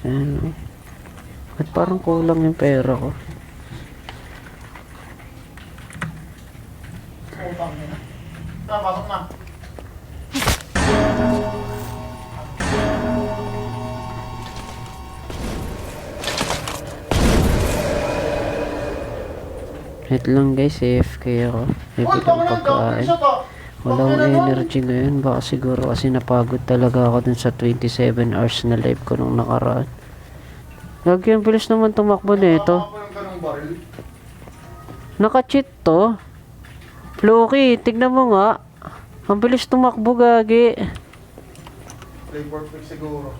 Ano? At parang kulang yung pera ko. Utang nila. Tara, pasok na. Wait lang guys, AFK ako. May Uy, bilang tama na, pagkain. isa to. Walang energy ngayon. Baka siguro kasi napagod talaga ako dun sa 27 hours na live ko nung nakaraan. Lagi ang bilis naman tumakbo nito. Ako yung ganung baril. Naka-cheat to. Floki, tignan mo nga. Ang bilis tumakbo, gagi. Flavor fix siguro.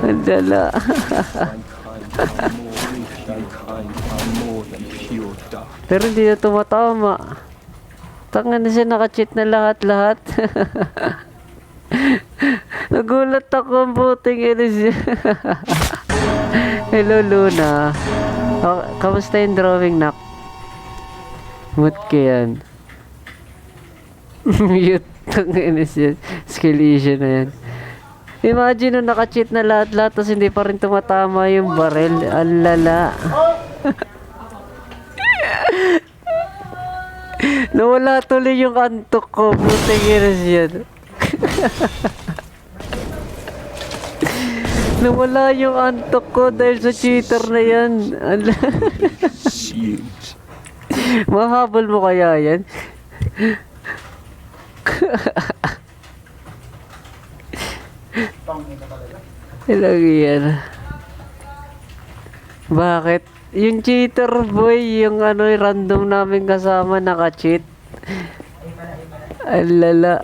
Ang dala. Pero hindi na tumatama. Tanga na siya, naka-cheat na lahat-lahat. Nagulat ako ang buting siya. Hello Luna. Oh, kamusta yung drawing, nak? Mood ka yan. Mute. Tanga siya. Skill issue na yan. Imagine nung naka-cheat na lahat-lahat tapos hindi pa rin tumatama yung barrel. Ang lala. Nawala tuloy yung antok ko. Buting iris yan. Nawala yung antok ko dahil sa cheater na yan. Mahabol mo kaya yan? Tangin na talaga. Ilang yan. Bakit? Yung cheater boy, yung ano, random namin kasama naka-cheat. Ang lala.